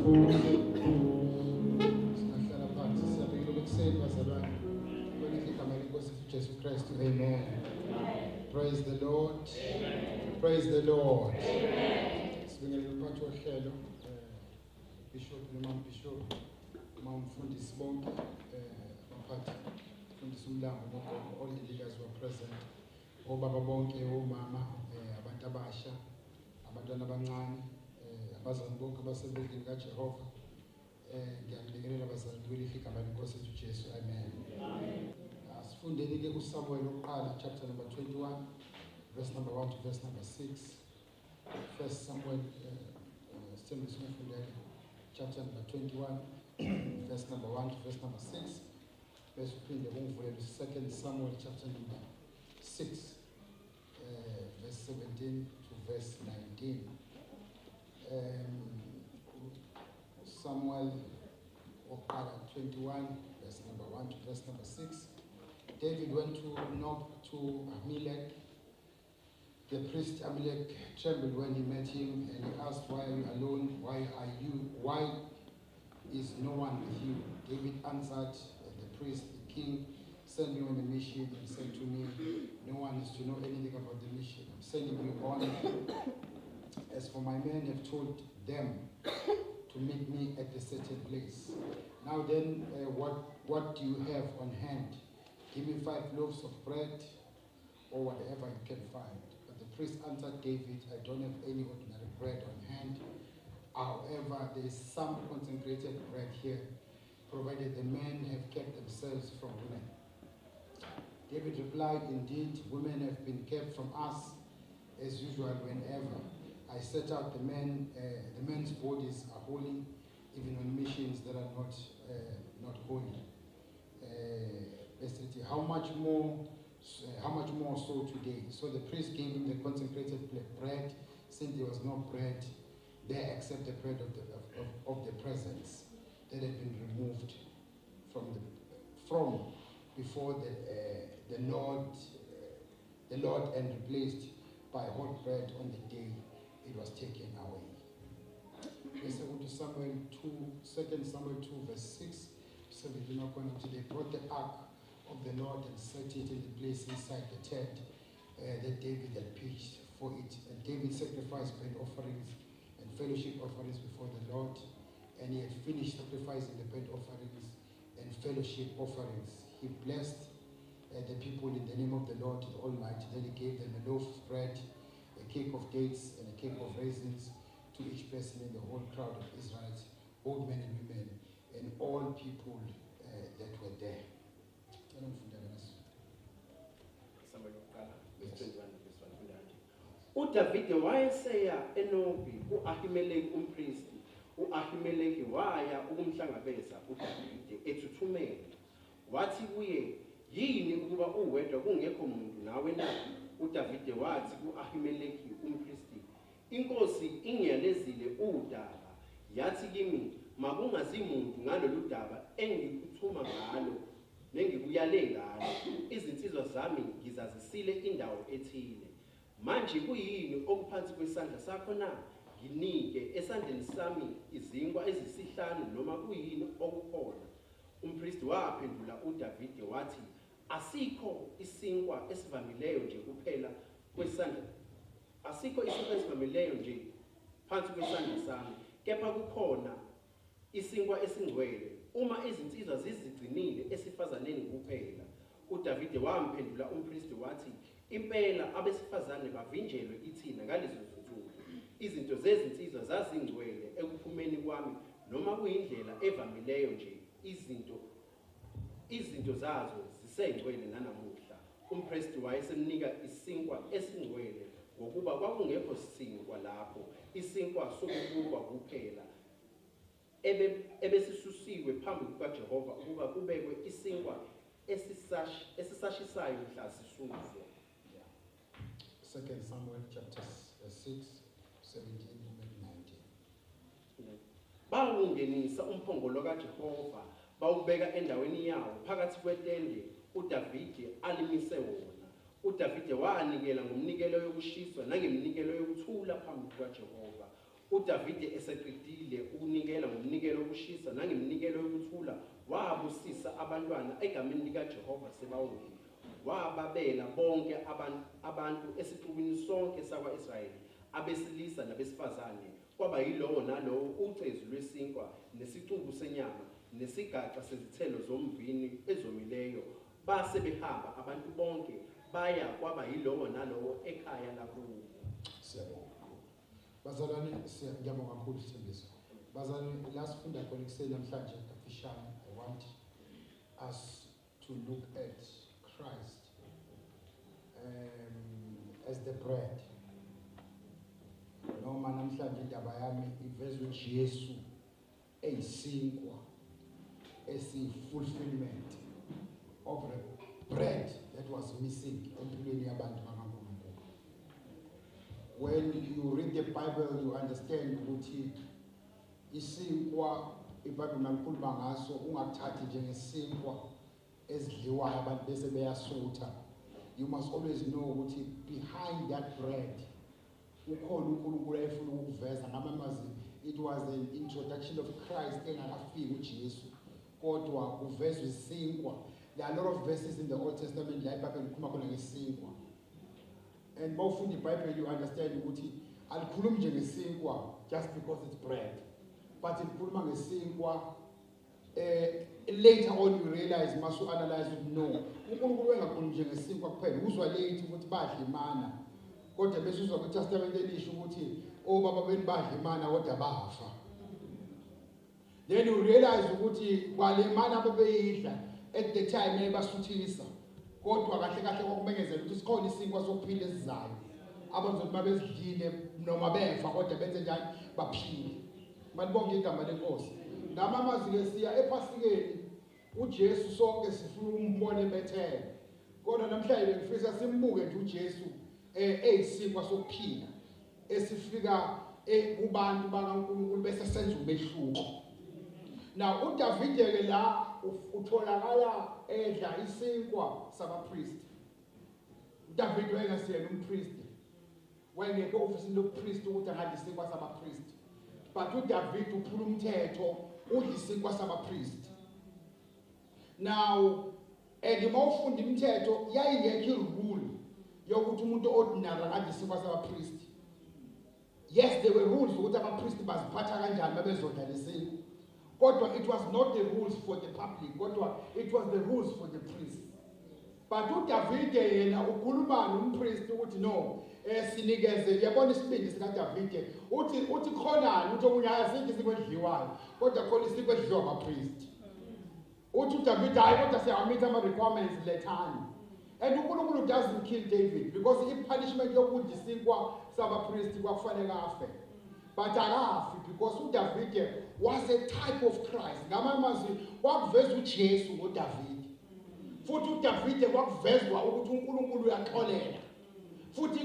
Amen. Praise the Lord. Amen. Praise the Lord. Amen. Bishop Imam Bishop Imam Fundis bonke abaphathi Fundis umlambo all the leaders were present. Obaba bonke omama abantu abasha abantwana abancane abazali bonke abasebenzini kaJehova ngiyabingelela abazali kwelifika abantu Nkosi yethu Jesu. Amen. Asifundeni ke kuSamuel oqala chapter number 21 verse number 1 to verse number 6. First Samuel chapter number 21 verse number 1 to verse number 6. Verse 2 Samuel chapter number 6 verse 17 to verse 19. Samuel 21 verse number 1 to verse number 6. David went to Nob to Ahimelech. The priest Ahimelech trembled when he met him, and he asked, "Why are you alone? Why is no one with you?" David answered the priest, "The king sent me on a mission and said to me, 'No one is to know anything about the mission. I'm sending you on. As for my men, I've told them to meet me at a certain place. Now then, what do you have on hand? Give me 5 loaves of bread or whatever you can find." But the priest answered David, "I don't have any ordinary bread on hand. However, there is some consecrated bread here, provided the men have kept themselves from women." David replied, "Indeed, women have been kept from us as usual whenever I set out the men's bodies are holy, even on missions that are not holy." Verse 30, how much more so today? So the priest gave him the consecrated bread, since there was no bread there except the bread of the presence that had been removed from before the Lord and replaced by hot bread on the day it was taken away. Let's go to Second Samuel 2 verse 6. So they brought the ark of the Lord and set it in the place inside the tent that David had pitched for it. And David sacrificed burnt offerings and fellowship offerings before the Lord. And he had finished sacrificing the burnt offerings and fellowship offerings. He blessed the people in the name of the Lord the Almighty. Then he gave them a loaf of bread, a cake of dates, and a cake of raisins to each person in the whole crowd of Israelites, old men and women, and all people that were there. uDavide wayeseya eNobi uAhimeleki umpristi. uAhimeleki waya ukumhlangabeza uDavide ethuthumela. Wathi kuye, "Yini ukuba uwedwa kungekho muntu nawe na?" uDavide wathi kuAhimeleki umpristi, "Inkosi ingiyalezile udaba. Yathi kimi, makungazi muntu ngalolu daba engikuthuma ngalo nengikuyale ngalo. Izinsizwa zami ngizazisile indawo ethile. Manje kuyini okuphansi kwesandla sakho na? Nginike esandleni sami izinkwa ezisihlanu noma kuyini okukhona." Umpristi waphendula uDavide wathi, "Asikho isinkwa esivamileyo nje kuphela kwesandla. Asikho isinkwa esivamileyo nje phansi kwesandla sami, kepha kukhona isinkwa esingcwele uma izinsizwa zizigcinile esifazaneni kuphela." uDavide wamphendula umpristi wathi, "Impela abesifazane bavinjelwe ithina ngalezo zinsuku. Izinto zezinsizwa zazingcwele ekuphumeni kwami noma kuyindlela evamileyo nje. Izinto zazo zisengcwele nanamuhla." Umpristi wayesemnika isinkwa esingcwele ngokuba kwakungekho sinkwa lapho, isinkwa sokubukwa kuphela ebesisusiwe phambi kukaJehova ukuba kubekwe isinkwa esisashisayo mhla sisuswa. Second Samuel chapter 6, 17 to 19. Bawungenisa umphongolo kaJehova, bawubeka endaweni yawo phakathi kwetende uDavide alimise wona. uDavide wanikela ngomnikelo yokushiswa nangeminikelo yokuthula phambi kukaJehova. uDavide eseqedile ukunikela ngomnikelo wokushisa nangeminikelo yokuthula wabusisa abantwana egameni likaJehova sebawile wababela bonke abantu esixubini sonke sakwa-Israyeli abesilisa nabesifazane kwaba yilowo nalowo ucezu lwesinkwa nesicubu senyama nesigaxa sezithelo zomvini ezomileyo base behamba abantu bonke baya kwaba yilowo nalowo ekhaya lakubo. Siyabonga. Bazalwane ngiyabonga kakhulu Sithembiso. Bazalwane la sifunda khona kuseni namhlanje kafishane I want us to look at Christ as the bread. Noma namhlanje indaba yami ivezwe uJesu eyisinkwa fulfillment of the bread that was missing empilweni yabantu bakaNkulunkulu. When you read the Bible you understand ukuthi isinkwa iBhayibheli nalikhuluma ngaso ungakuthathi njengesinkwa ezidliwayo abantu bese beyasutha. You must always know ukuthi behind that bread ukhona uNkulunkulu ayefuna ukuveza ngamamazi. It was an introduction of Christ engakafiki uJesu kodwa kuvezwe isinkwa. There are a lot of verses in the Old Testament la iBhayibheli likhuluma khona ngesinkwa. And mawufunda iBhayibheli you understand ukuthi alikhulumi nje ngesinkwa just because it's bread. But likhuluma ngesinkwa later on you realize masu analyze ukuthi no uNkulunkulu engakhulumi nje ngesinkwa kuphela uzwa late ukuthi badla imana kodwa bese uzwa kuTestament elisho ukuthi obaba beni badla imana kodwa bafa. Then you realize ukuthi kwale imana abebeyidla at the time ebasuthisa kodwa kahle kahle kwakumengezela ukuthi sikhona isinkwa sokuphila esizayo abazothi babezidlile noma befa kodwa benze njani baphile. Malibonke igama lenkosi. Ngamamazi ke siya ePhasikeni uJesu sonke sifuna umbone eBethel. Kodwa namhlanje ngifisa simbuke nje uJesu eyisinkwa sokuphila esifika kubantu bakaNkulunkulu bese senza umehluko. Now uDavide ke la utholakala edla isinkwa sabapriest. uDavide wayengasiyena umpriest. Wayengekho ofisini lobupriest ukuthi angadla isinkwa sabapriest. But uDavide uphula umthetho udla isinkwa sabapriest. Now mawufunda imithetho yayingekho irule yokuthi umuntu ordinary angadla isinkwa sabapriest. Yes, there were rules ukuthi abapriest baziphatha kanjani babezodla lesinkwa. Kodwa it was not the rules for the public, kodwa it was the rules for the priests. But uDavide yena ukhuluma nompriest ukuthi no sinikeze yabona isibindi sika Davide uthi khonani uthi omunye ayasidla isinkwa edliwayo kodwa khona isinkwa edliwa abapriest. Uthi uDavide hayi kodwa siyamitha ama requirements lethani. And uNkulunkulu doesn't kill David because i-punishment yokudla isinkwa sabapriest kwakufanele afe. But akafi because uDavide was a type of Christ. Ngamamazi wakuveza uJesu ngoDavide. Futhi uDavide kwakuvezwa ukuthi uNkulunkulu uyaxolela. Futhi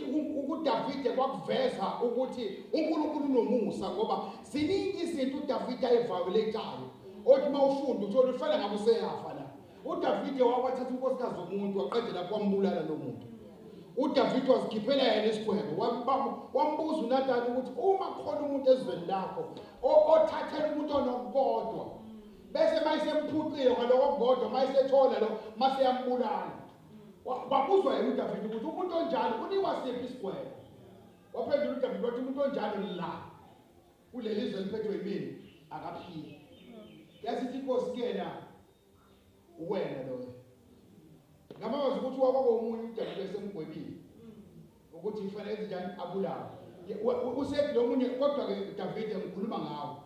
uDavide kwakuveza ukuthi uNkulunkulu unomusa ngoba ziningi izinto uDavide ayeviolatayo. Othi mawufunda uthola ufana ngabe useyafa la. uDavide wawathatha unkosikazi zomuntu waqedela lapho wambulala lo muntu. uDavide wazikhiphela yena esikwebo wambuza uNathani ukuthi uma khona umuntu ezweni lakho othathela umuntu onokodwa bese mayisemphutile ngaloko kodwa mayisethola lo maseyambulala. Wabuzwa yena uDavide ukuthi umuntu onjalo unikwa siphi isikwebo. Waphendula uDavide wathi umuntu onjalo la kuleli izwe liphethwe yimini akaphili. Yasithi inkosi kena wena lo ngamazi ukuthi wabako umuntu uDavide esemgwebile ukuthi kufanele njani abulawe. Usethi lo munye kodwa ke uDavide ngikhuluma ngawo.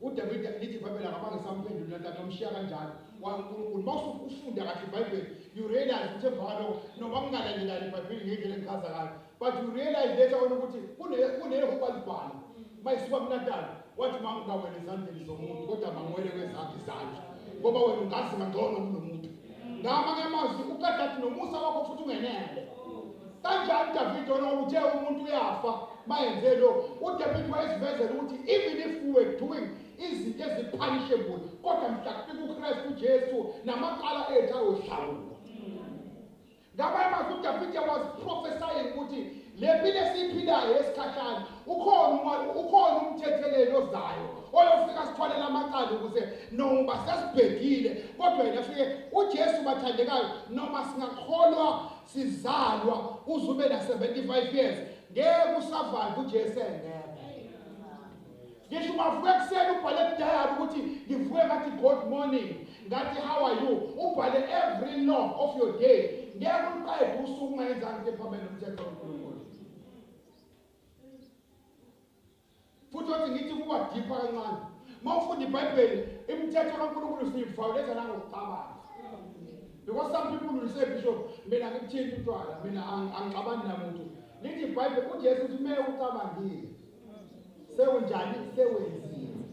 uDavide lithi iBhayibheli akabangesamphendula nta nomshiya kanjalo waNkulunkulu. Mawufunda kahle iBhayibheli you realize ukuthi emvalo noma kungalandelani iBhayibheli ngendlela engichaza ngayo but you realize later on ukuthi kunehubo alibhala mayisuka kuNathani wathi mangingawele ezandleni zomuntu kodwa mangiwele kwezakhe izandla ngoba wena ungazi ngcono kunomuntu. Ngamanye amazwi ukadathi nomusa wakho futhi ungenele. Kanjani uDavide uthe umuntu uyafa mayenze lo uDavide wayezivezela ukuthi even if we were doing izinto ezipunishable kodwa mhla kufika uKristu uJesu namaqala ethu ayohlawulwa. Ngamanye amazwi uDavide was prophesying ukuthi Le mpilo esiyiphilayo esikhahlana ukhona umthetheleli ozayo oyofika sithwalela amacala ukuze noma sesibhekile kodwa yena afike uJesu bathandekayo noma singakholwa sizalwa uzube na 75 years ngeke usurvive uJesu engeke. Ngisho mavuke kuseni ubhale kudayari ukuthi ngivuke ngathi good morning ngathi how are you ubhale every law of your day ngeke uqede usuku ungenza into ephambene nomthetho kaNkulunkulu. Futhi uthi ngithi kuba deeper kancane mawufunda iBhayibheli imithetho kaNkulunkulu siyiviolate nangokucabanga. Because some people will say Bishop mina ngikuthini utshwala mina angixabani namuntu. Lithi iBhayibheli uJesu uthi mele ucabangile sewenjani sewenzile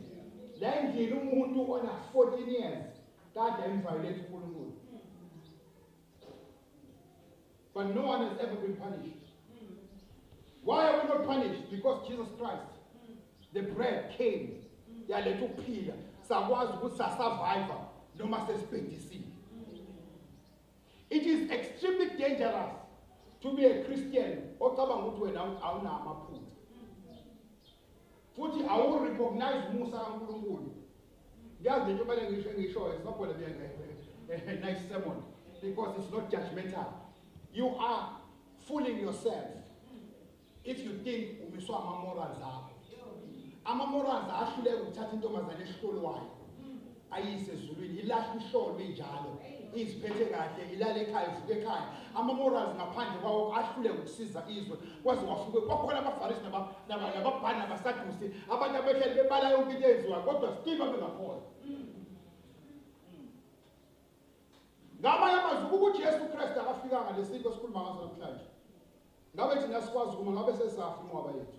la endlini umuntu ona 14 years kade emviolate uNkulunkulu. But no one has ever been punished. Why are we not punished? Because Jesus Christ, the bread came yaletha ukuphila sakwazi ukuthi survive noma sesibhedisile. It is extremely dangerous to be a Christian ocabanga ukuthi wena awunamaphutha futhi awu recognize umusa kaNkulunkulu. Ngiyazi into manje ngisho it's not going to be a nice sermon because it's not judgmental. You are fooling yourself if you think umiswa ama-morals akho. Ama-morals ahluleka ukuthatha intombazane esihlolwayo ayise ezulwini ilahle ihlolo injalo iziphethe kahle ilale ekhaya ivuke ekhaya. Ama-morals ngaphandle kwawo ahluleka ukusiza izwe kwaze wafuke kwakhona abafarisi nababhani nabasadusi abantu abehleli bebala yonke into eyenziwayo kodwa still babengakhona. Ngamanye amazwi uJesu Kristu akafikanga lesinto esikhuluma ngaso namhlanje. Ngabe thina sikwazi uma ngabe sesafa inqwaba yethu.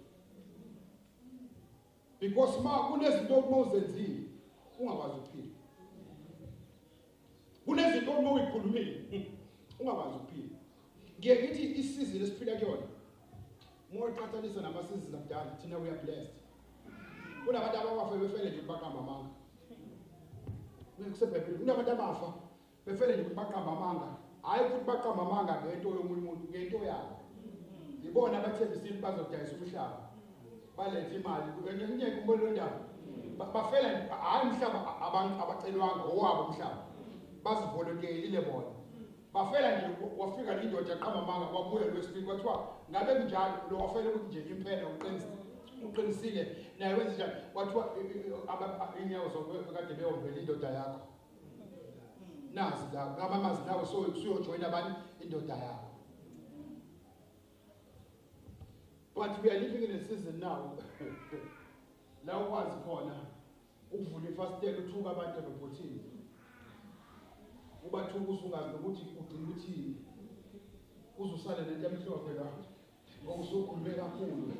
Because kunezinto okumuzenzile ungakwazi ukuphila. Kunezinto uma uyikhulumile ungakwazi ukuphila. Ngiye ngithi isizini esiphila kuyona moyiqhathanisa namasizini akudala thina we are blessed. Kunabantu abafa befele nje baqamba amanga. KuseBhayibheli kunabantu abafa befele nje baqamba amanga. Hayi ukuthi baqamba amanga ngento yomunye umuntu ngento yabo. Yibona abathembisile bazodayisa umhlaba. Balethe imali ngeke umbone lo ndaba. Bafela hayi umhlaba abantu abacelwanga owabo umhlaba. Bazivolontelile bona. Bafela nje wafika indoda yaqamba amanga kwabuya lwesibili kwathiwa ngabe kunjalo lo wafela ukuthi nje impela uqinisile naye wenza njani kwathiwa inyawo zokade beyombela indoda yakho. Nazi la ngamamazi nawe uyojoyina abantu indoda yakho. But we are living in a season now la ukwazi khona ukuvula ifastela uthuka abantu ababhothini ubathuka usungazi ukuthi ugcina uthini uzusala lento emhlophe la ngokusukhulume kakhulu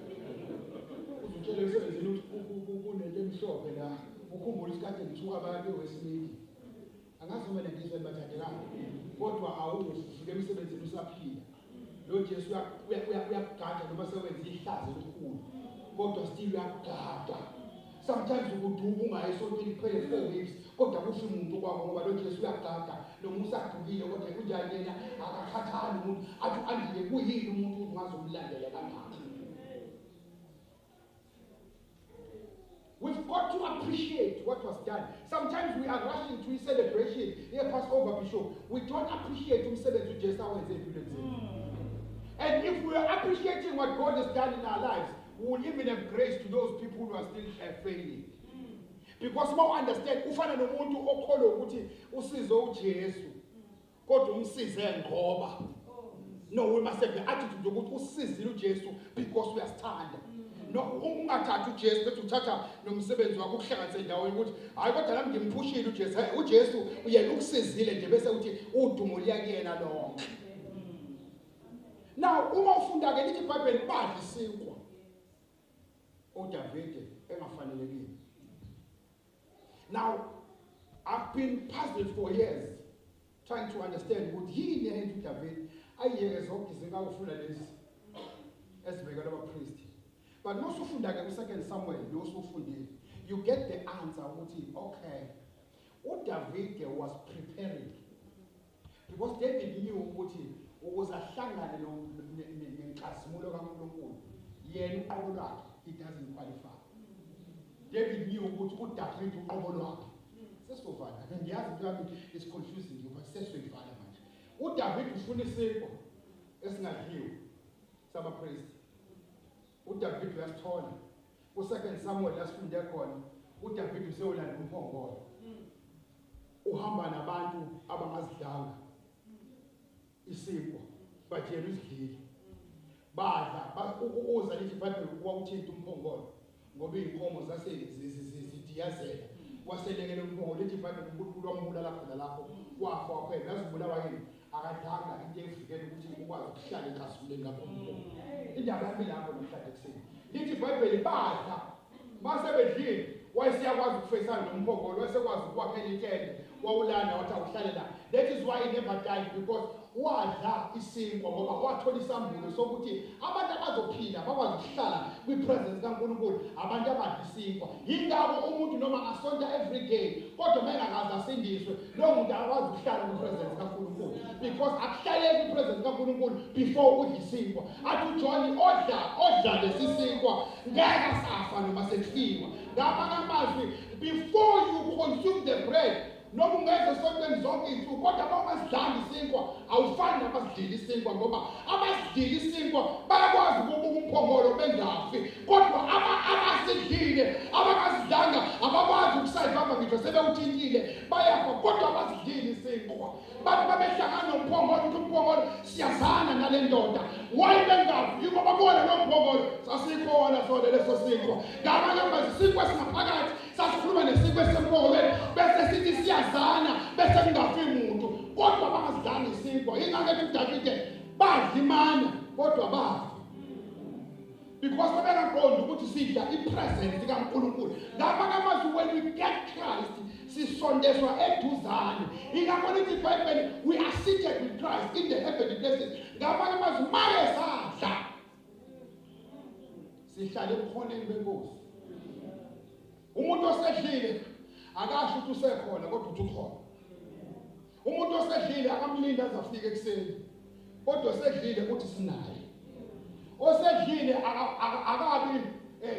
uzutshela emsebenzini ukuthi kunento emhlophe la ukhumbula isikade ngithuka abantu wesimini angazi uma lengizwe bathandekayo kodwa awufike emsebenzini usaphila lo Jesu uyakugada noma sewenza ihlazo elikhulu kodwa still uyakugada. Sometimes ukuduka ungayisontweni kuphele 4 weeks kodwa kusho umuntu kwakho ngoba lo Jesu uyagada noma usagqibile kodwa kunjani yena akakhathali umuntu athi andile kuyini umuntu ungazomlandela kangaka. We've got to appreciate what was done. Sometimes we are rushing to celebration here Passover Bishop. We don't appreciate umsebenzi uJesu awenze empilweni zethu. And if we are appreciating what God has done in our lives, we will even have grace to those people who are still failing. Because now understand, ufana nomuntu okholwa ukuthi usize uJesu kodwa umsize ngoba. No, we must have the attitude ukuthi usizile uJesu because we are stand. No, ungathatha uJesu bethi uthatha nomsebenzi wakho ukuhlanganisa endaweni ukuthi hayi kodwa nami ngimpushile uJesu. uJesu uyena ukusizile nje bese uthi udumo liyakuyena lonke. Now, uma ufunda ke lithi iBhayibheli badla isinkwa uDavide engafanelekile. Now, I've been puzzled for years trying to understand ukuthi yini eyenza uDavide ayeke zonke izinto awufuna lezi esibekela abapriest. But nosufunda ke ku2 Samuel nosufundile you get the answer ukuthi okay uDavide was preparing because David knew ukuthi ukuze ahlangane nenkazimulo kaNkulunkulu yena uqobo lwakhe he doesn't qualify. David knew ukuthi uDavid uqobo lwakhe. Sesizovala. Ngiyazi into yami is confusing you but sesizoyivala manje. uDavid ufuna isipho esingadliwe sabapriest. uDavid uyasithola. Ku2 Samuel lasifunde khona uDavid useyolanda umphongolo. Uhamba nabantu abangazidlanga isipho but yena usidlile. Badla uza lithi iBhayibheli kwakuthinta umphongolo ngoba inkomo zase zidiyazela. Waselekele umphongolo lithi iBhayibheli uNkulunkulu wambulala khona lapho wafa waphela yazibulawa yini akadlanga into evikele ukuthi ukwazi ukuhlala ekhasini lapho umphongolo. Indaba yami lapho namhlanje ekseni. Lithi iBhayibheli badla basebedlile wayesiyakwazi ukufesana nomphongolo wayesekwazi ukwakhela itende wawulanda wathi awuhlale la. That is why he never died because wadla isinkwa ngoba wathola isambulo sokuthi abantu abazophila bakwazi ukuhlala kwi-presence kaNkulunkulu abantu abadla isinkwa. Yingakho umuntu noma asonta every day kodwa mengakaze asindiswe lo muntu akwazi ukuhlala kwi-presence kaNkulunkulu because akuhlaleki kwi-presence kaNkulunkulu before udla isinkwa. Athi uJohn odla lesi sinkwa ngeke asafa noma sekufiwa. Ngamanye amazwi before you consume the bread noma ungeze esontweni zonke insuku kodwa bangasidlanga isinkwa awufani nabasidlile isinkwa ngoba abasidlile isinkwa bayakwazi ukubuka umphongolo bengafi kodwa abasidlile abangasidlanga abakwazi ukusayivamba ngitsho sebewuthintile bayafa kodwa abasidlile isinkwa. Bathi babehlangana nomphongolo ukuthi umphongolo siyazana nale ndoda wayebengafi yiko babona lo mphongolo sasikhona sona leso sinkwa. Ngamanye amazwi isinkwa singaphakathi sasikhuluma nesinkwa esemphongolweni bese sithi siyazana bese kungafi umuntu kodwa bangazidlanga isinkwa. Ingakho uDavide badla imana kodwa bafa because babengaqondi ukuthi sidla ipresence kaNkulunkulu. Ngamanye amazwi when we get Christ sisondezwa eduzane. Ingakho lithi iBhayibheli we are seated with Christ in the heavenly places. Ngamanye amazwi maye sadla sihlale ebukhoneni benkosi. Umuntu osedlile akasho ukuthi usekhona kodwa uthi ukhona. Umuntu osedlile akamlinda azafika ekseni kodwa osedlile uthi sinaye. Osedlile akabi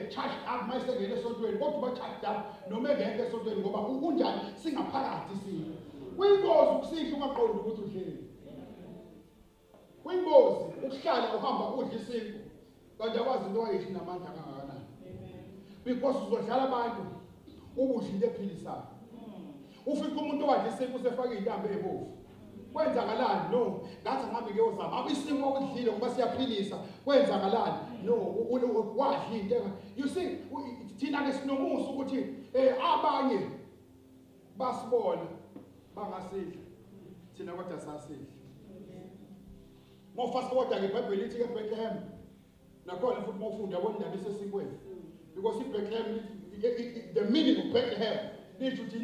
charged up mayisengene esontweni kodwa uba charged up noma engeke esontweni ngoba kunjani singaphakathi sini. Kuyingozi ukusidla ungaqondi ukuthi udlile. Kuyingozi ukuhlala uhamba udla isinkwa kanti akwazi into wayidla namandla kangakanani. Because uzodlala abantu ubudla into ephilisayo. Ufika umuntu owadla isinkwa usefaka izintambo ezibovu. Kwenzakalani? No, ngathi ngihambe ngiyozama. Abisinkwa okudlile ngoba siyaphilisa. Kwenzakalani? No, wadla into. You see, thina ke sinomusa ukuthi abanye basibona bangasidla. Thina kodwa sasidla. Mofast forward ke iBhayibheli lithi ke Bethlehem. Nakhona futhi mawufunda yabona indaba esesinkweni. Because iBethlehem the meaning of Bethlehem lithi uthi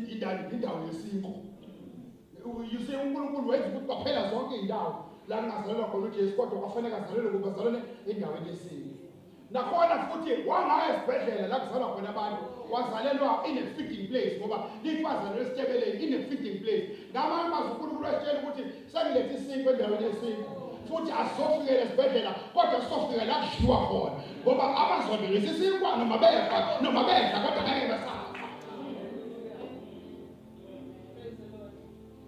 indawo yesinkwa. You say uNkulunkulu wenza ukuthi kwaphela zonke indawo la ngazalelwa khona uJesu kodwa kwafanele azalelwe kuba azalelwe endaweni yesinkwa. Nakhona futhi wangaya esibhedlela la kuzalwa khona abantu wazalelwa in a fitting place ngoba lithi wazalelwa esitebeleni in a fitting place. Ngamanye amazwi uNkulunkulu wasitshela ukuthi sengilethe isinkwa endaweni yesinkwa. Futhi asofikele esibhedlela kodwa sofika la kudliwa khona ngoba abazolungisa isinkwa noma bedla kodwa ngeke basafa.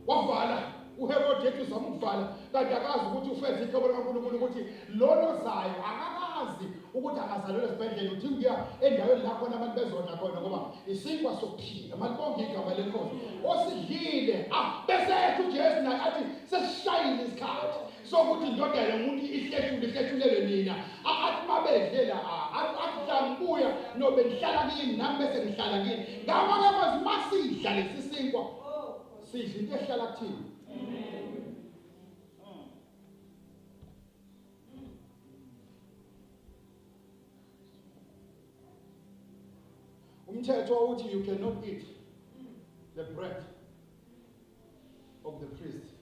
Wavala uHerod yethu uzama ukuvala kanti akazi ukuthi ufeze ihlobo likaNkulunkulu ukuthi lona ozayo akakazi ukuthi akazalelwe esibhedlela uthi ngiya endaweni la khona abantu bezodla khona ngoba isinkwa sokuphila malibonke igama lenkosi osidlile bese ethi uJesu naye athi sesishayile isikhathi sokuthi indoda yomuntu ihlethulele nina athi mabedlela athi mbuya nobe nihlala kini nami bese ngihlala kini. Ngamanye amazwi masidla lesi sinkwa sidla into ehlala kuthina. Umthetho uthi you cannot eat the bread of the priest.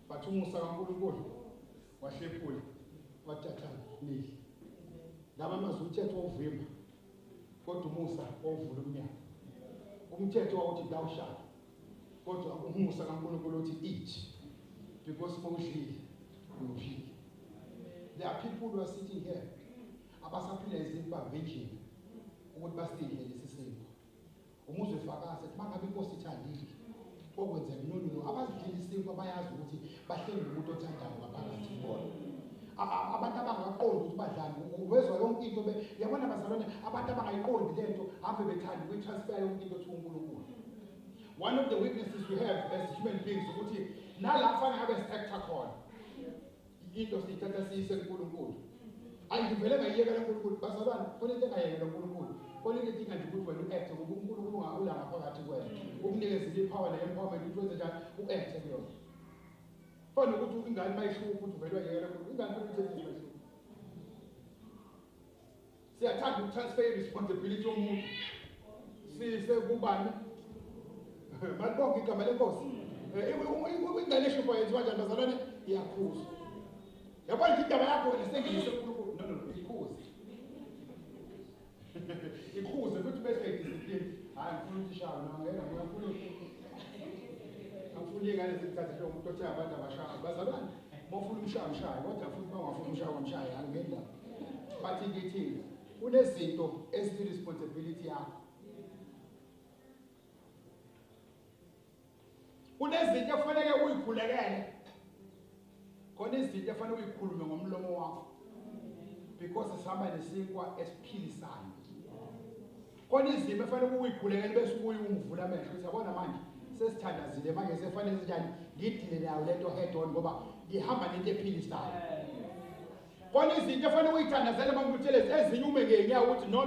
But umusa kaNkulunkulu wahlephula wathathana nidle. Ngaba amazwi umthetho ovimba kodwa umusa ovula umnyango. Umthetho uthi thou shalt kodwa umusa kaNkulunkulu uthi eat because mawudlile uphile. There are people who are sitting here abasaphila izinkwa virgin ukuthi basidle lesi simo. Umuzwe efakazi ethi mangabe inkosi ithandile okwenzeka nono abazidlela isinkwa bayazi ukuthi bahleli umuntu othandayo ngaphakathi kubona. Abantu abangaqondi ukuthi badlani uvezwa yonke into yabona bazalwane abantu abangayiqondi lento ave bethanda ukuyitransfer yonke into ethi uNkulunkulu. One of the weaknesses we have as human beings ukuthi nalapha fanele abe actor khona into siyithatha siyise kuNkulunkulu. Ayivele ngayiyekela uNkulunkulu bazalwane khona into engayekela uNkulunkulu. Khona into edinga nje ukuthi wena uact ngoba uNkulunkulu ungawula ngaphakathi kwena. Ukunikeza ipower le empowerment ukuthi wenze njani uact kuyona. Khona ukuthi ingane mayishuka ukuthi uvele wayekela ingane ukuthi mayishuka. Siyathanda ukutransfer responsibility yomuntu. Sise kubani? Malibonke igama lenkosi. Ingane eshupa yenziwa njani bazalwane iyakhuza. Yabona igama yakho lesengise uNkulunkulu. No, ikhuza. Ikhuza ukuthi bese discipline. Hayi ngifuna ukutshaya ngeke ngiyafuna angifuni ingane zikuthathe lo muntu othi abantu abashaya bazalwane mawufuna umshaya kodwa futhi bangafuna umshaya angenda bathi ngithi kunezinto ezi responsibility yakho kunezinto efanele uyikhulekele khona izinto efanele uyikhulume ngomlomo wakho because sihamba nesinkwa esiphilisayo khona izimo efanele uyikhulekele bese uyungivula amehlo uthi yabona manje sesithandazile manje sefanele njani ngidile nayo lento head on ngoba ngihamba nento ephilisayo. Khona izinto efanele uyithandazele banguthelezi ezinye ume ngenyawo ukuthi no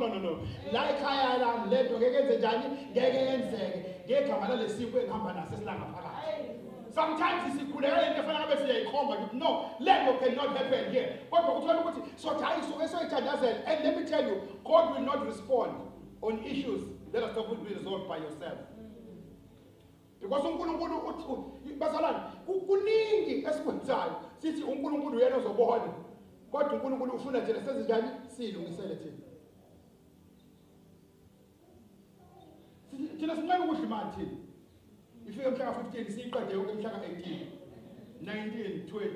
la ekhaya lami lento ngeke yenze njani ngeke yenzeke ngegama lalesiko engihamba naso esilanga phakathi. Sometimes sikhulekela into efanele ngabe siyayikhomba ukuthi no lento cannot happen here kodwa uthola ukuthi sothi hayi so soyithandazela and let me tell you God will not respond on issues that are supposed to be resolved by yourself. Because uNkulunkulu uthi bazalwane kuningi esikwenzayo sithi uNkulunkulu uyena ozobona kodwa uNkulunkulu ufuna thina sezinjani silungisele thina. Thina sincane ukudla imali thina. Ifike mhla ka 15 siyiqede yonke mhla ka 18 19 20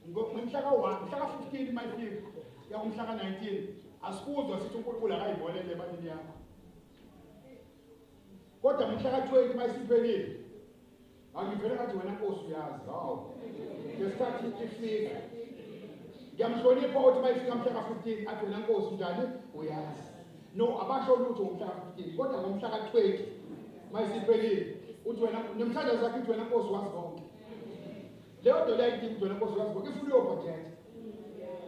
ngomhla ka 1 mhla ka 15 mayifika ya umhla ka 19 asikuzwa sithi uNkulunkulu akayibonele ebalini yakho. Kodwa mhla ka 20 mayisiphelile angivele ngathi wena Nkosi uyazi hawo ngesikhathi ifika ngiyamhlonipha ukuthi mayifika mhla ka 15 athi wena Nkosi njani uyazi no abasho lutho ngomhla ka 15 kodwa ngomhla ka 20 mayisiphelile uthi wena nemhlanje zakhe uthi wena Nkosi wazi konke leyo nto leyo ithi wena Nkosi wazi konke ifuna uyobhajeta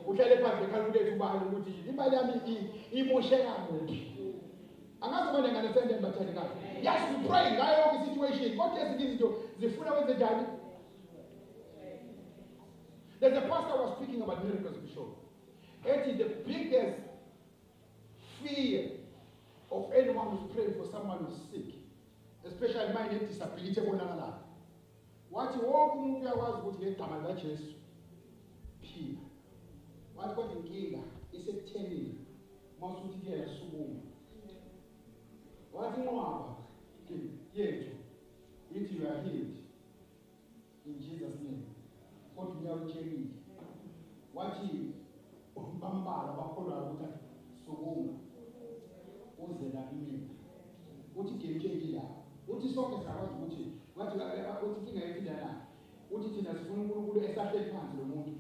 uhlele phansi calculate ubani ukuthi imali yami imosheka kuphi. Angazi bona ngane sende mbathani kahle. Yes, we pray ngayo yonke situation. Kodwa ezinye izinto zifuna wenze njani? There's a pastor was speaking about miracles before. It is the biggest fear of anyone who's praying for someone who's sick, especially my disability bonakala. Wathi wonke umuntu uyakwazi ukuthi ngegama lika Jesu phila. Wathi kodwa inkinga isekuthenini mawusuthi kuyela sukuma. Wathi ngoba yethu ithi you are healed in Jesus name. Kodwa uyawutshekile. Wathi bambala bakholwa ukuthi sukuma uze la kimi. Uthi ngiyetshekile la. Uthi sonke sakwazi ukuthi wathi uthi inkinga yethu la. Uthi thina sifuna uNkulunkulu esahleli phansi lo muntu.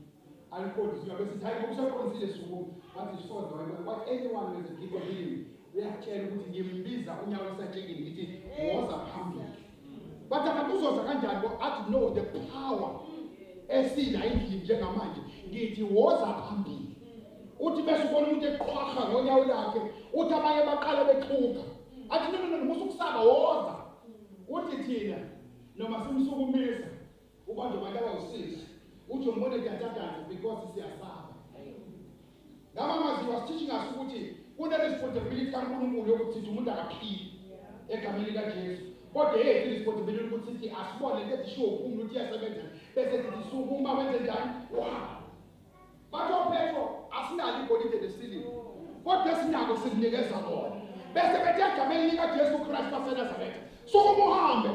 Alikhodi siyabe sithi hayi ngokusaqonzile sukuma. Wathi sisoze what anyone with a gift of healing uyatshela ukuthi ngimbiza unyawo lisatshekile ngithi woza phambili. But abantu uzoza kanjani bo athi know the power esila endlini njengamanje ngithi woza phambili. Uthi bese ubona umuntu eqhwaqa ngonyawo lakhe uthi abanye baqala bexhuka. Athi no musukusaba woza. Uthi thina noma simsukumisa ubantu abantu abawusisi uthi umbone dandadanza because siyasaba. Ngamazi was teaching us ukuthi kuna responsibility kaNkulunkulu yokuthi umuntu akaphili egameni lika Jesu. Kodwa yethu responsibility ukuthi asibone lethi show umuntu uthi yasebenza bese sithi sukuma wenze njani? Wow. Batho Petro asinalo igolide lesiliva. Kodwa sinako sikunikeza bona. Bese bethi egameni lika Jesu Christ waseNazaretha. Sukuma uhambe.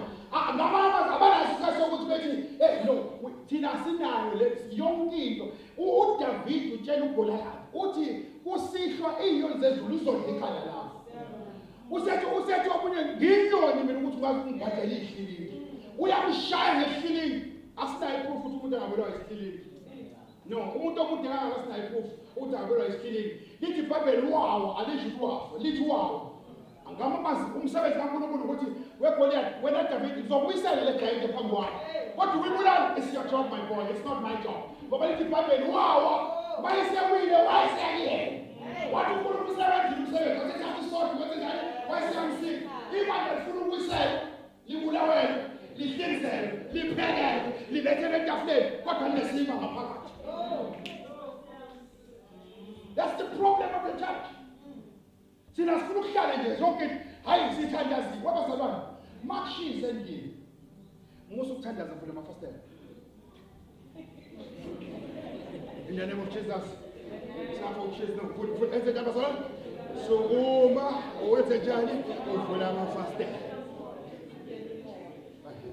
Ngamazi abanasikhathi sokuthi bethi no thina sinayo yonke into. uDavid utshela ubhola yakhe uthi kusihlwa iy'nyoni zezulu izodla ekhanda lakho. Usethi omunye nginyoni mina ukuthi ukwazi ukungibhadela ihlilingi. Uyamshaya ngehlilingi. Asinayo iproof ukuthi umuntu angabelwa isihlilingi. No, umuntu omude kangaka asinayo iproof ukuthi angabelwa isihlilingi. Lithi iBhayibheli wawa alisho ukuthi wafa. Lithi wawa. Ngamabazi umsebenzi kaNkulunkulu ukuthi weGoliath wena David uzobuyisela le giant phambi kwakhe. Kodwa ukuyibulala it's your job my boy, it's not my job. Ngoba lithi iBhayibheli wawa bayisewile wayiseyile. Wathi uNkulunkulu usebenza umsebenzi wathi thatha isodwa wathi njalo wayiseyamsika. Imali efuna ukuyisela libulawele lihlinzele liphekele libethele etafuleni kodwa linesima ngaphakathi. That's the problem of the church. Sina sifuna ukuhlala nje zonke hayi sithandazi kwabazalwane makushisa endlini musu ukuthandaza phela amafastela in the name of Jesus sapho ukushisa nokufuthi enze njalo bazalwane sukuma owenze njani uvula amafastela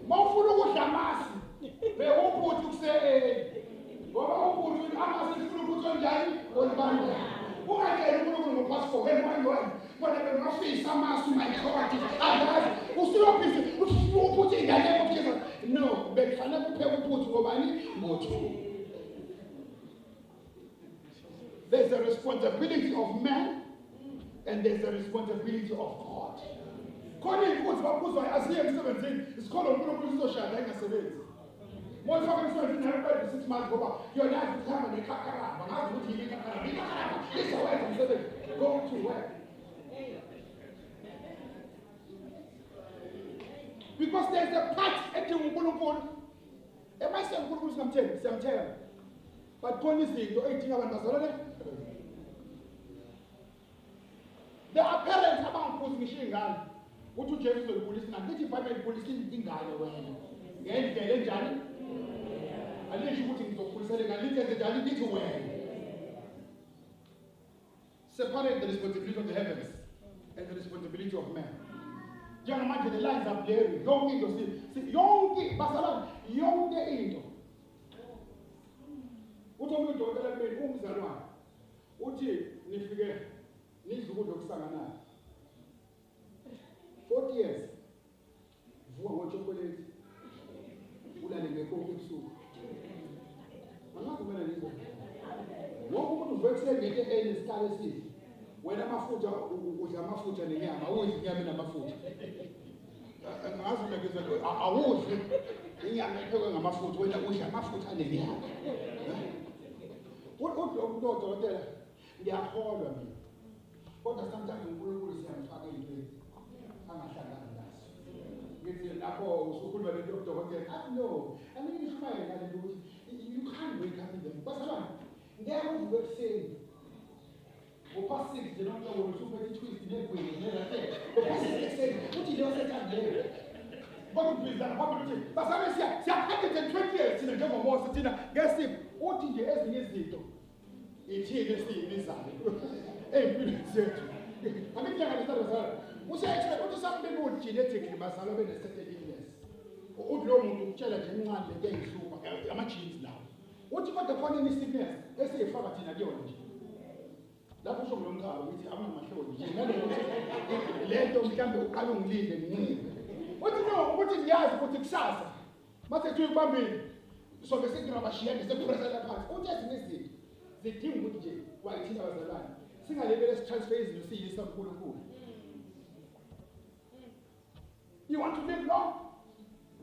mawufuna ukudla amasi bewuphuthi kuseni ngoba uphuthi amasi sifuna ukuthi onjani olibanda ungangeni uNkulunkulu ngopassport wena kodwa bengafisa amasu mayikhothi akazi usiyobhizi uthi ingane yokufika no bekufanele kupheke uphuthi ngobani ngothu. There's a responsibility of man and there's a responsibility of God. Khona imphuthi babuzwa asiye emsebenzini isikhona uNkulunkulu sizoshada engasebenzi. Mofaka emsebenzini nayo 6 months ngoba yona ikhamba nekhakaraba ngazi ukuthi yini ikhakaraba izowenza umsebenzi go to work. Because there's a part ethi uNkulunkulu emayise uNkulunkulu siyamthemba but khona izinto eyidinga abantu bazalwane. There are parents abangiphuzi ngisho ingane uthi uJesu uzolibulisa ingane lithi iBhayibheli libulisa ingane wena ngendlela enjani alisho ukuthi ngizokhulisela ingane lithi njani lithi wena. Separate the responsibility of the heavens and the responsibility of man. Njengamanje the lines are blurring yonke into yonke bazalwane yonke into uthi umuntu udokotela kumele umzalwane uthi nifike nidla ukudla okusanganayo 40 years vuka ngochokolate ulale ngekofi ebusuku angazi mina ngizo wonke umuntu uvuka ekuseni ngento enesikhala esihle wena amafutha udla amafutha nenyama awudli inyama enamafutha angazi mina ngizwe awudli inyama ephekwe ngamafutha wena udla amafutha nenyama udokotela ngiyakholwa mina kodwa sometimes uNkulunkulu siyamfaka into angahlangani nazo ngithi lapho usukhuluma lento yodokotela no angishumayela ngale ukuthi you can't wake up in the bazalwane ngeke uvuke ekuseni upasi 6 nje noma usuphethe twist negwini nerate upasi 6 uthi leyo sethandele kodwa ubizana phambi ukuthi basame siya 120 years thina njengoMose thina ngesipho uthi nje ezinye izinto ithini esiyibizayo empilweni zethu angikuhlanganisa bazalwane usexpect ukuthi something would genetically bazalwa bene-certain illness uthi lowo muntu ukutshela nje emncane lento engihlupha ama-genes lawo uthi kodwa khona ini-sickness esiyifaka thina kuyona nje lapho usho ngilomkhalo ukuthi amamahloni nje nanokuthi lento mhlawumbe uqala ungilinde ngincike uthi no ukuthi ngiyazi ukuthi kusasa masethi uyibambile sobe sekungabashiyane sekurasela phansi uthi ezinye izinto zidinga ukuthi nje wayithina bazalwane singalebele sitransfer izinto siyisa kuNkulunkulu. You want to live long?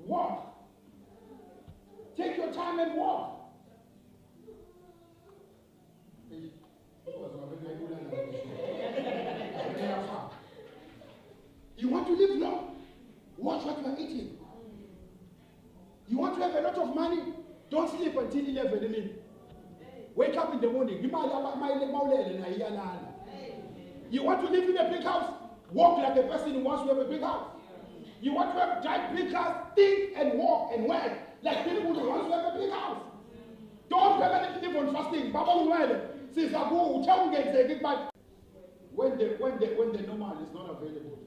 Walk. Take your time and walk. You want to live long? Watch what you are eating. You want to have a lot of money? Don't sleep until 11 a.m. Wake up in the morning. You want to live in a big house? Walk like a person who wants to have a big house. You want to have giant big house? Think and walk and work like people who want to have a big house. Don't permanently live on fasting. When the normal is not available,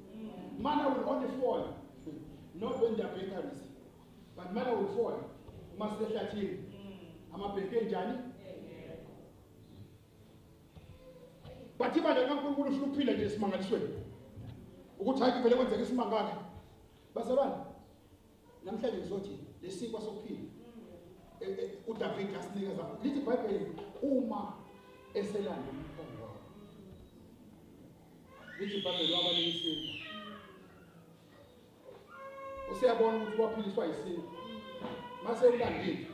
manna will only fall. Not when there are bakeries, but manna will fall. Must let that in. I'm a baker, Johnny. But imanje kaNkulunkulu ufuna uphile nje esimangalisweni. Ukuthi hayi vele kwenzeka isimangalo. Bazalwane, namhlanje ngizothi lesinkwa sokuphila. uDavid asinikeza lithi iBhayibheli uma eselanda umphongo. Lithi iBhayibheli wabalekisiwe. Usiyabona ukuthi waphiliswa isinto. Mase ulandile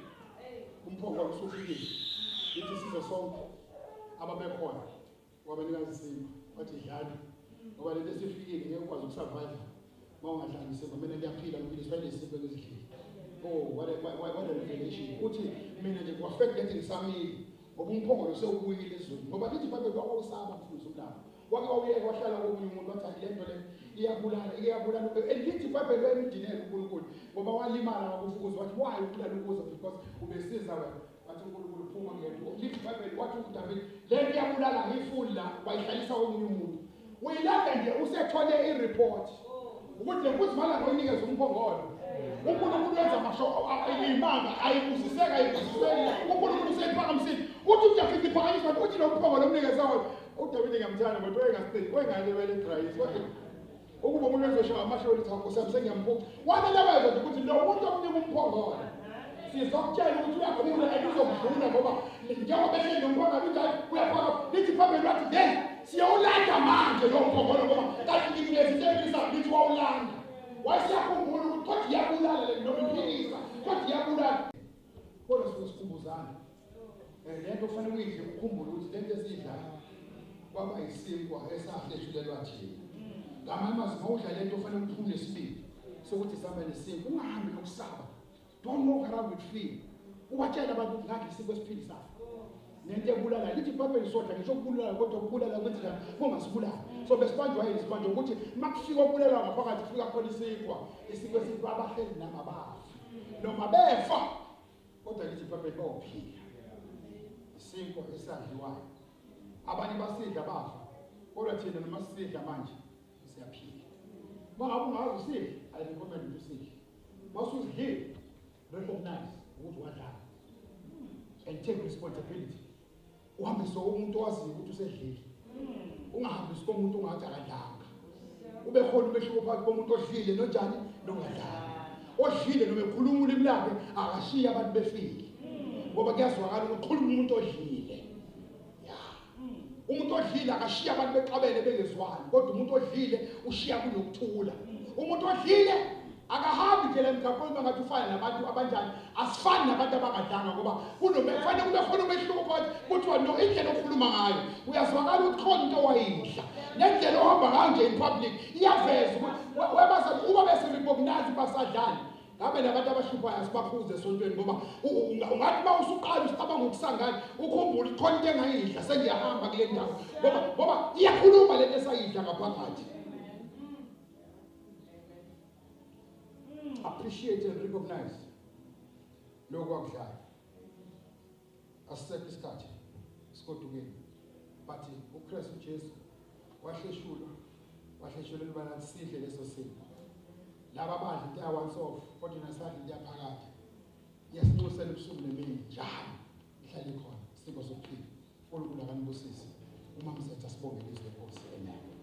umphongo usufikile. Lithi sizo sonke ababekhona wabanikazi isinto bathi dlala ngoba lento esifikile ngeke ukwazi ukusurvive mawungadlali isinto mina ngiyaphila ngiphiliswa isinto ezidlile. Oh, what a revelation. Uthi mina nje ku-affect lethi ngisamile ngoba umphongo lo sewubuyile ezweni ngoba lithi iBhayibheli wakwawusaba mfundisi umlaba wake wawuyeka wahlala komunye umuntu wathi le nto le iyabulala and lithi iBhayibheli wayemdinela uNkulunkulu ngoba walimala wakufukuza wathi why ubulala ukuza because ubesiza wena wathi uNkulunkulu phuma ngento lithi iBhayibheli wathi uDavid le nto iyabulala ngiyifuni la wayihlalisa komunye umuntu uyilanda nje usethole i-report ukuthi le nkosi mala ngoyinikeza umphongolo uNkulunkulu wenza amasho imanga ayibusiseka ayibusiseki uNkulunkulu usephakamisile uthi uDavid iphakanyiswa uthi lo mphongolo omnikeza wona uDavid ngamthanda kodwa wengalebele eGrayisi kodwa ukuba umuntu ezosho amasho lithi akusamse ngiyamphupha wanelebeza ukuthi lo muntu omnika umphongolo sizokutshela ukuthi uyakhula ayizokudlula ngoba njengoba ehleli nomphongolo unjalo uyaphaka lithi iBhayibheli wathi then siyawulanda manje lo mphongolo ngoba kanti nginesitebisa lithi wawulanda wasiyakhumbula ukuthi kodwa iyabulala le nto imphilisa kodwa iyabulala kodwa sikhumbuzana lento kufanele uyidle ukukhumbula ukuthi lento esiyidlayo kwaba yisinkwa esahlethulelwa thina ngamanye amazwi mawudla lento kufanele uphumule isibili sokuthi sihambe nesinkwa ungahambi nokusaba don't walk around with fear ubatshela abantu ukuthi ngakho isikho esiphilisayo nento ebulala lithi iBhayibheli sodwa ngisho ukubulala kodwa ukubulala kwenzeka kungasibulala so besibanjwa yini sibanjwa ukuthi makufika ukubulala ngaphakathi kufika khona isikwa isikho esithi abahleli nama bafa noma befa kodwa lithi iBhayibheli bawophila isikho esadliwayo abanye basidla bafa kodwa thina noma sisidla manje siyaphila mangabe ungazi usidla ayirecommend ukuthi usidle mawusudlile recognize ukuthi wadlala and take responsibility uhambise umuntu owaziyo ukuthi usedlile ungahambisi komuntu ongathi akadlanga ube khona umehluko phakathi komuntu odlile nojani nongadlanga odlile noma ekhuluma ulimi lakhe akashiya abantu befile ngoba kuyazwakala ukuthi khuluma umuntu odlile umuntu odlile akashiya abantu bexabene bengezwani kodwa umuntu odlile ushiya kunokuthula umuntu odlile akahambi nje lemgaqweni ngathi ufana nabantu abanjani asifani nabantu abangadlanga ngoba kufanele kube khona umehluko phakathi kuthiwa no indlela okhuluma ngayo uyazwakala ukuthi khona into wayidla nendlela ohamba kanje in public iyaveza ukuthi webaza uba bese recognize basadlala ngabe nabantu abashuphayo asibakhuze esontweni ngoba ungathi ba usuqala usicabanga ukusangana ukhumbula khona into engayidla sengiyahamba kule ndawo ngoba iyakhuluma lento esayidla ngaphakathi. Appreciate and recognize lokho akudlayo asisekho isikhathi sikodukeni but uKristu Jesu wahleshulelwa sidle leso sipho laba badla into once off kodwa nasadla into yaphakathi yasinxusela ubusuku nemini njalo ihlale khona isipho sokuphila uNkulunkulu akanibusise uma msetha sibonge izwe lenkosi amen.